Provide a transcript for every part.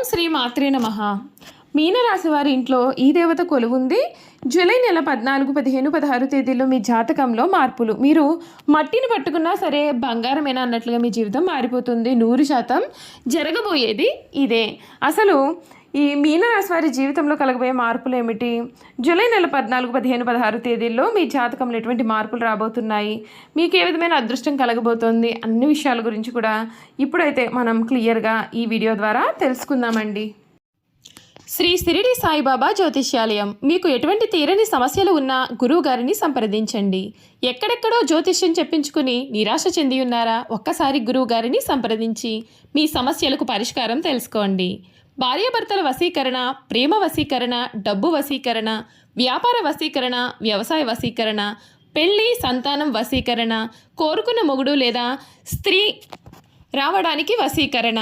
శ్రీ మాత్రే నమః. మీనరాశి వారి ఇంట్లో ఈ దేవత కొలువుంది. జూలై నెల 14, 15, 16 తేదీల్లో మీ జాతకంలో మార్పులు. మీరు మట్టిని పట్టుకున్నా సరే బంగారమేనా అన్నట్లుగా మీ జీవితం మారిపోతుంది. 100% జరగబోయేది ఇదే. అసలు ఈ మీనరాశి వారి జీవితంలో కలగబోయే మార్పులు ఏమిటి? జూలై నెల 14, 15, 16 తేదీల్లో మీ జాతకంలో ఎటువంటి మార్పులు రాబోతున్నాయి, మీకు ఏ విధమైన అదృష్టం కలగబోతోంది, అన్ని విషయాల గురించి కూడా ఇప్పుడైతే మనం క్లియర్గా ఈ వీడియో ద్వారా తెలుసుకుందామండి. శ్రీ షిరిడి సాయిబాబా జ్యోతిష్యాలయం. మీకు ఎటువంటి తీరని సమస్యలు ఉన్నా గురువు గారిని సంప్రదించండి. ఎక్కడెక్కడో జ్యోతిష్యం చెప్పించుకుని నిరాశ చెంది ఉన్నారా? ఒక్కసారి గురువు గారిని సంప్రదించి మీ సమస్యలకు పరిష్కారం తెలుసుకోండి. భార్యాభర్తల వశీకరణ, ప్రేమ వశీకరణ, డబ్బు వశీకరణ, వ్యాపార వశీకరణ, వ్యవసాయ వశీకరణ, పెళ్లి సంతానం వశీకరణ, కోరుకున్న మొగుడు లేదా స్త్రీ రావడానికి వశీకరణ,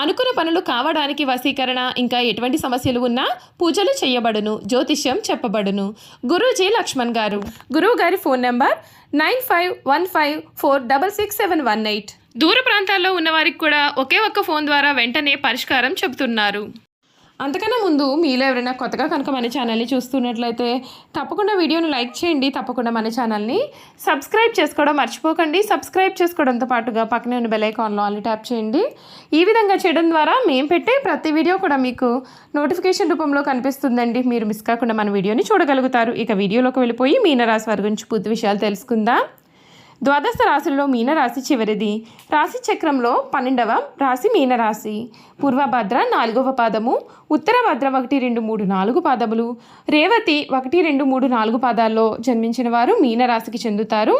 అనుకున్న పనులు కావడానికి వశీకరణ, ఇంకా ఎటువంటి సమస్యలు ఉన్నా పూజలు చేయబడును, జ్యోతిష్యం చెప్పబడును. గురూజీ లక్ష్మణ్ గారు. గురువు గారి ఫోన్ నెంబర్ 9515466718. దూర ప్రాంతాల్లో ఉన్నవారికి కూడా ఒకే ఒక్క ఫోన్ ద్వారా వెంటనే పరిష్కారం చెబుతున్నారు. అంతకన్నా ముందు మీలో ఎవరైనా కొత్తగా కనుక మన ఛానల్ని చూస్తున్నట్లయితే తప్పకుండా వీడియోని లైక్ చేయండి. తప్పకుండా మన ఛానల్ని సబ్స్క్రైబ్ చేసుకోవడం మర్చిపోకండి. సబ్స్క్రైబ్ చేసుకోవడంతో పాటుగా పక్కనే ఉన్న బెల్ ఐకాన్లో ఆల్ ట్యాప్ చేయండి. ఈ విధంగా చేయడం ద్వారా మేము పెట్టే ప్రతి వీడియో కూడా మీకు నోటిఫికేషన్ రూపంలో కనిపిస్తుందండి. మీరు మిస్ కాకుండా మన వీడియోని చూడగలుగుతారు. ఇక వీడియోలోకి వెళ్ళిపోయి మీనరాశి వారి గురించి పూర్తి విషయాలు తెలుసుకుందాం. ద్వాదశ రాశుల్లో మీనరాశి చివరిది. రాశి చక్రంలో 12వ రాశి మీనరాశి. పూర్వభద్ర 4వ పాదము, ఉత్తరభద్ర 1, 2, 3, 4 పాదములు, రేవతి 1, 2, 3, 4 పాదాల్లో జన్మించిన వారు మీనరాశికి చెందుతారు.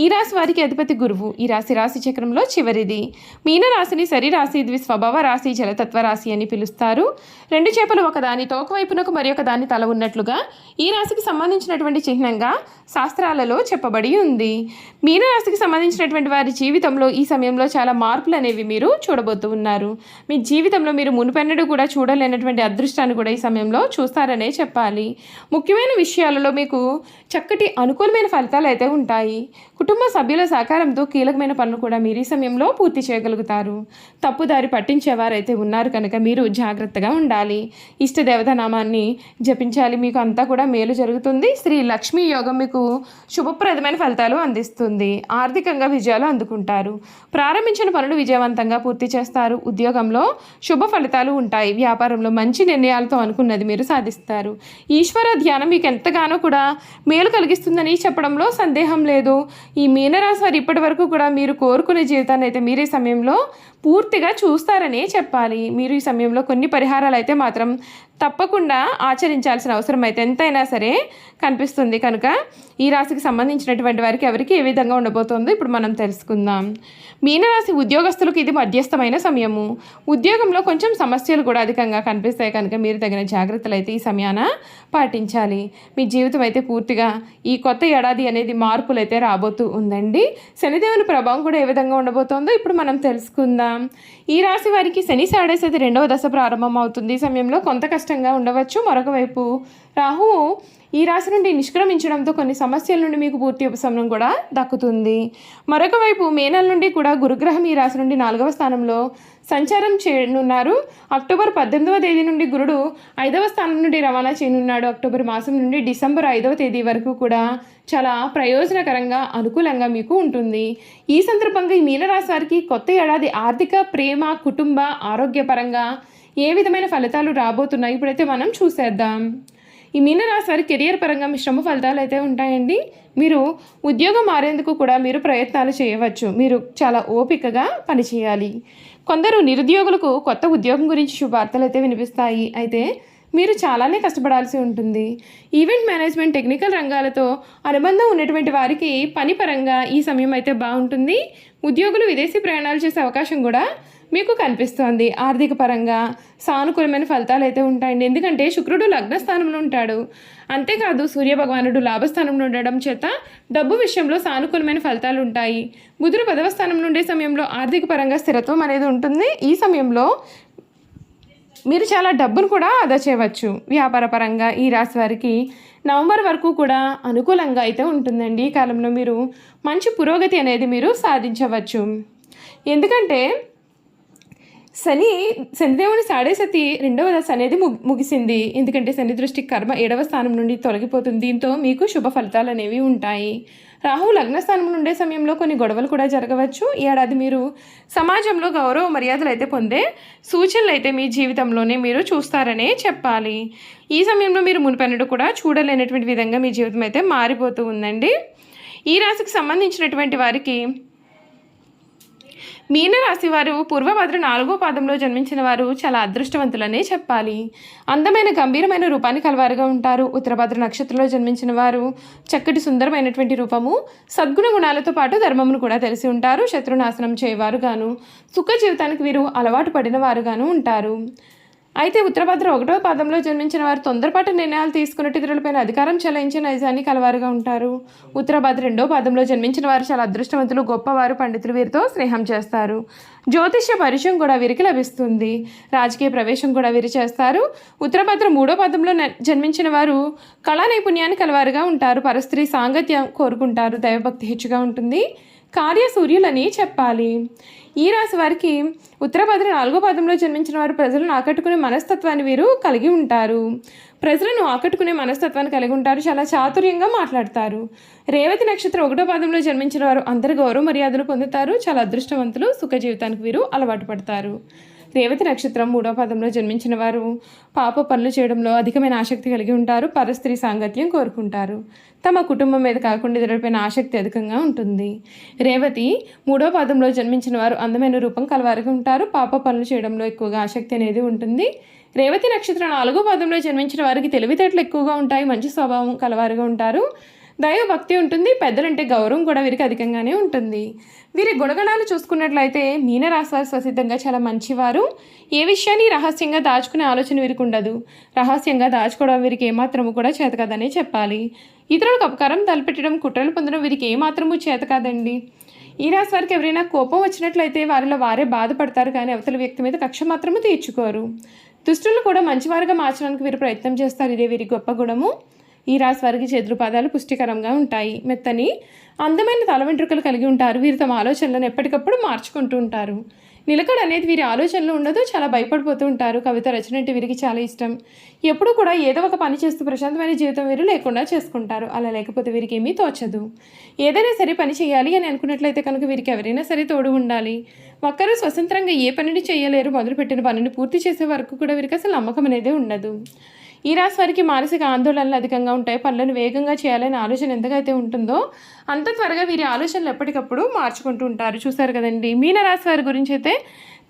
ఈ రాశి వారికి అధిపతి గురువు. ఈ రాశి చక్రంలో చివరిది. మీనరాశిని శరీరాశి, ద్విస్వభావ రాశి, జలతత్వ రాశి అని పిలుస్తారు. 2 చేపలు ఒకదాని తోకవైపునకు మరి ఒక దాని తల ఉన్నట్లుగా ఈ రాశికి సంబంధించినటువంటి చిహ్నంగా శాస్త్రాలలో చెప్పబడి ఉంది. మీనరాశికి సంబంధించినటువంటి వారి జీవితంలో ఈ సమయంలో చాలా మార్పులు అనేవి మీరు చూడబోతూ ఉన్నారు. మీ జీవితంలో మీరు మునుపెన్నడూ కూడా చూడలేనటువంటి అదృష్టాన్ని కూడా ఈ సమయంలో చూస్తారనే చెప్పాలి. ముఖ్యమైన విషయాలలో మీకు చక్కటి అనుకూలమైన ఫలితాలు అయితే ఉంటాయి. కుటుంబ సభ్యుల సహకారంతో కీలకమైన పనులు కూడా మీరు ఈ సమయంలో పూర్తి చేయగలుగుతారు. తప్పుదారి పట్టించేవారైతే ఉన్నారు కనుక మీరు జాగ్రత్తగా ఉండాలి. ఇష్టదేవత నామాన్ని జపించాలి. మీకు అంతా కూడా మేలు జరుగుతుంది. శ్రీ లక్ష్మీ యోగం మీకు శుభప్రదమైన ఫలితాలు అందిస్తుంది. ఆర్థికంగా విజయాలు అందుకుంటారు. ప్రారంభించిన పనులు విజయవంతంగా పూర్తి చేస్తారు. ఉద్యోగంలో శుభ ఫలితాలు ఉంటాయి. వ్యాపారంలో మంచి నిర్ణయాలతో అనుకున్నది మీరు సాధిస్తారు. ఈశ్వర ధ్యానం మీకు ఎంతగానో కూడా మేలు కలిగిస్తుందని చెప్పడంలో సందేహం లేదు. ఈ మీనరాశి వారు ఇప్పటి వరకు కూడా మీరు కోరుకునే జీవితాన్ని అయితే మీరు ఈ సమయంలో పూర్తిగా చూస్తారనే చెప్పాలి. మీరు ఈ సమయంలో కొన్ని పరిహారాలు అయితే మాత్రం తప్పకుండా ఆచరించాల్సిన అవసరం అయితే ఎంతైనా సరే కనిపిస్తుంది. కనుక ఈ రాశికి సంబంధించినటువంటి వారికి ఎవరికి ఏ విధంగా ఉండబోతుందో ఇప్పుడు మనం తెలుసుకుందాం. మీనరాశి ఉద్యోగస్తులకు ఇది మధ్యస్థమైన సమయము. ఉద్యోగంలో కొంచెం సమస్యలు కూడా అధికంగా కనిపిస్తాయి కనుక మీరు తగిన జాగ్రత్తలు అయితే ఈ సమయాన పాటించాలి. మీ జీవితం అయితే పూర్తిగా ఈ కొత్త ఏడాది అనేది మార్పులు అయితే రాబోతూ ఉందండి. శనిదేవుని ప్రభావం కూడా ఏ విధంగా ఉండబోతోందో ఇప్పుడు మనం తెలుసుకుందాం. ఈ రాశి వారికి శని సాడేసేది 2వ దశ ప్రారంభం అవుతుంది. ఈ సమయంలో కొంత కష్టంగా ఉండవచ్చు. మరొక వైపు రాహువు ఈ రాశి నుండి నిష్క్రమించడంతో కొన్ని సమస్యల నుండి మీకు పూర్తి ఉపశమనం కూడా దక్కుతుంది. మరొక వైపు మే నెల నుండి కూడా గురుగ్రహం ఈ రాశి నుండి 4వ స్థానంలో సంచారం చేయనున్నారు. అక్టోబర్ 18వ తేదీ నుండి గురుడు 5వ స్థానం నుండి రవాణా చేయనున్నాడు. అక్టోబర్ మాసం నుండి డిసెంబర్ 5వ తేదీ వరకు కూడా చాలా ప్రయోజనకరంగా అనుకూలంగా మీకు ఉంటుంది. ఈ సందర్భంగా ఈ మీనరాశి వారికి కొత్త ఏడాది ఆర్థిక, ప్రేమ, కుటుంబ, ఆరోగ్యపరంగా ఏ విధమైన ఫలితాలు రాబోతున్నాయి ఇప్పుడైతే మనం చూసేద్దాం. ఈ మీనరాశి వారి కెరియర్ పరంగా మిశ్రమ ఫలితాలు అయితే ఉంటాయండి. మీరు ఉద్యోగం మారేందుకు కూడా మీరు ప్రయత్నాలు చేయవచ్చు. మీరు చాలా ఓపికగా పనిచేయాలి. కొందరు నిరుద్యోగులకు కొత్త ఉద్యోగం గురించి శుభవార్తలు అయితే వినిపిస్తాయి. అయితే మీరు చాలానే కష్టపడాల్సి ఉంటుంది. ఈవెంట్ మేనేజ్మెంట్, టెక్నికల్ రంగాలతో అనుబంధం ఉన్నటువంటి వారికి పని పరంగా ఈ సమయం అయితే బాగుంటుంది. ఉద్యోగులు విదేశీ ప్రయాణాలు చేసే అవకాశం కూడా మీకు కనిపిస్తోంది. ఆర్థిక పరంగా సానుకూలమైన ఫలితాలు అయితే ఉంటాయండి. ఎందుకంటే శుక్రుడు లగ్నస్థానంలో ఉంటాడు. అంతేకాదు సూర్యభగవానుడు లాభస్థానంలో ఉండడం చేత డబ్బు విషయంలో సానుకూలమైన ఫలితాలు ఉంటాయి. బుధుడు 10వ స్థానం నుండే సమయంలో ఆర్థిక పరంగా స్థిరత్వం అనేది ఉంటుంది. ఈ సమయంలో మీరు చాలా డబ్బును కూడా ఆదా చేయవచ్చు. వ్యాపార పరంగా ఈ రాశి వారికి నవంబర్ వరకు కూడా అనుకూలంగా అయితే ఉంటుందండి. ఈ కాలంలో మీరు మంచి పురోగతి అనేది మీరు సాధించవచ్చు. ఎందుకంటే శనిదేవుని సాడే సతి రెండవ దశ అనేది ముగిసింది. ఎందుకంటే శని దృష్టి కర్మ 7వ స్థానం నుండి తొలగిపోతుంది. దీంతో మీకు శుభ ఫలితాలు అనేవి ఉంటాయి. రాహు లగ్నస్థానంలో ఉండే సమయంలో కొన్ని గొడవలు కూడా జరగవచ్చు. ఈ ఏడాది మీరు సమాజంలో గౌరవ మర్యాదలు అయితే పొందే సూచనలు అయితే మీ జీవితంలోనే మీరు చూస్తారనే చెప్పాలి. ఈ సమయంలో మీరు మునిపెన్నడూ కూడా చూడలేనటువంటి విధంగా మీ జీవితం అయితే మారిపోతూ ఉందండి. ఈ రాశికి సంబంధించినటువంటి వారికి మీనరాశి వారు పూర్వభద్ర 4వ పాదంలో జన్మించిన వారు చాలా అదృష్టవంతులనే చెప్పాలి. అందమైన గంభీరమైన రూపాన్ని కలవారుగా ఉంటారు. ఉత్తరభద్ర నక్షత్రంలో జన్మించిన వారు చక్కటి సుందరమైనటువంటి రూపము, సద్గుణ గుణాలతో పాటు ధర్మమును కూడా తెలిసి ఉంటారు. శత్రునాశనం చేయవారుగాను, సుఖ జీవితానికి వీరు అలవాటు పడిన వారుగాను ఉంటారు. అయితే ఉత్తరభద్ర 1వ పాదంలో జన్మించిన వారు తొందరపాటు నిర్ణయాలు తీసుకున్నట్టు ఇతరులపైన అధికారం చెలాయించే నైజాన్ని కలవారుగా ఉంటారు. ఉత్తరభద్ర 2వ పాదంలో జన్మించిన వారు చాలా అదృష్టవంతులు, గొప్పవారు, పండితులు. వీరితో స్నేహం చేస్తారు. జ్యోతిష్య పరిచయం కూడా వీరికి లభిస్తుంది. రాజకీయ ప్రవేశం కూడా వీరు చేస్తారు. ఉత్తరభద్ర 3వ పాదంలో జన్మించిన వారు కళా నైపుణ్యాన్ని కలవారుగా ఉంటారు. పరస్త్రీ సాంగత్యం కోరుకుంటారు. దైవభక్తి హెచ్చుగా ఉంటుంది. కార్యసూర్యులని చెప్పాలి. ఈ రాశి వారికి ఉత్తరభద్ర 4వ పాదంలో జన్మించిన వారు ప్రజలను ఆకట్టుకునే మనస్తత్వాన్ని వీరు కలిగి ఉంటారు. ప్రజలను ఆకట్టుకునే మనస్తత్వాన్ని కలిగి ఉంటారు. చాలా చాతుర్యంగా మాట్లాడతారు. రేవతి నక్షత్రం 1వ పాదంలో జన్మించిన వారు అందరి గౌరవ మర్యాదలు పొందుతారు. చాలా అదృష్టవంతులు, సుఖ జీవితానికి వీరు అలవాటు పడతారు. రేవతి నక్షత్రం 3వ పాదంలో జన్మించిన వారు పాప పనులు చేయడంలో అధికమైన ఆసక్తి కలిగి ఉంటారు. పరస్త్రీ సాంగత్యం కోరుకుంటారు. తమ కుటుంబం మీద కాకుండా ఇతరులపైన ఆసక్తి అధికంగా ఉంటుంది. రేవతి 3వ పాదంలో జన్మించిన వారు అందమైన రూపం కలవారుగా ఉంటారు. పాప పనులు చేయడంలో ఎక్కువగా ఆసక్తి అనేది ఉంటుంది. రేవతి నక్షత్రం 4వ పాదంలో జన్మించిన వారికి తెలివితేటలు ఎక్కువగా ఉంటాయి. మంచి స్వభావం కలవారుగా ఉంటారు. దైవ భక్తి ఉంటుంది. పెద్దలంటే గౌరవం కూడా వీరికి అధికంగానే ఉంటుంది. వీరి గుణగణాలు చూసుకున్నట్లయితే మీనరాశి వారు స్వసిద్ధంగా చాలా మంచివారు. ఏ విషయాన్ని రహస్యంగా దాచుకునే ఆలోచన వీరికి ఉండదు. రహస్యంగా దాచుకోవడం వీరికి ఏమాత్రము కూడా చేత కాదనే చెప్పాలి. ఇతరులకు అపకారం తలపెట్టడం, కుట్రలు పొందడం వీరికి ఏమాత్రము చేత కాదండి. ఈ రాశి వారికి ఎవరైనా కోపం వచ్చినట్లయితే వారిలో వారే బాధపడతారు, కానీ అవతల వ్యక్తి మీద కక్ష మాత్రము తీర్చుకోరు. దుష్టులను కూడా మంచివారుగా మార్చడానికి వీరు ప్రయత్నం చేస్తారు. ఇదే వీరి గొప్ప గుణము. ఈ రాశి వారికి చేతులు పాదాలు పుష్టికరంగా ఉంటాయి. మెత్తని అందమైన తల వెంట్రుకలు కలిగి ఉంటారు. వీరు తమ ఆలోచనలను ఎప్పటికప్పుడు మార్చుకుంటూ ఉంటారు. నిలకడ అనేది వీరి ఆలోచనలు ఉండదు. చాలా భయపడిపోతూ ఉంటారు. కవిత రచన అంటే వీరికి చాలా ఇష్టం. ఎప్పుడు కూడా ఏదో ఒక పని చేస్తూ ప్రశాంతమైన జీవితం వీరు లేకుండా చేసుకుంటారు. అలా లేకపోతే వీరికి ఏమీ తోచదు. ఏదైనా సరే పని చేయాలి అని అనుకున్నట్లయితే కనుక వీరికి ఎవరైనా సరే తోడు ఉండాలి. ఒక్కరు స్వతంత్రంగా ఏ పనిని చేయలేరు. మొదలుపెట్టిన పనిని పూర్తి చేసే వరకు కూడా వీరికి అసలు నమ్మకం అనేది ఉండదు. ఈ రాశి వారికి మానసిక ఆందోళనలు అధికంగా ఉంటాయి. పనులను వేగంగా చేయాలనే ఆలోచన ఎంతకైతే ఉంటుందో అంత త్వరగా వీరి ఆలోచనలు ఎప్పటికప్పుడు మార్చుకుంటూ ఉంటారు. చూసారు కదండి, మీన రాశి వారి గురించి అయితే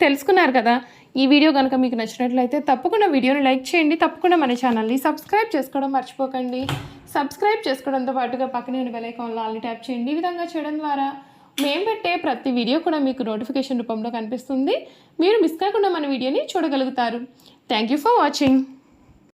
తెలుసుకున్నారు కదా. ఈ వీడియో కనుక మీకు నచ్చినట్లయితే తప్పకుండా వీడియోని లైక్ చేయండి. తప్పకుండా మన ఛానల్ని సబ్స్క్రైబ్ చేసుకోవడం మర్చిపోకండి. సబ్స్క్రైబ్ చేసుకోవడంతో పాటుగా పక్కనే ఉన్న బెల్ ఐకాన్లో ఆల్ని ట్యాప్ చేయండి. ఈ విధంగా చేయడం ద్వారా మేము పెట్టే ప్రతి వీడియో కూడా మీకు నోటిఫికేషన్ రూపంలో కనిపిస్తుంది. మీరు మిస్ కాకుండా మన వీడియోని చూడగలుగుతారు. Thank you for watching.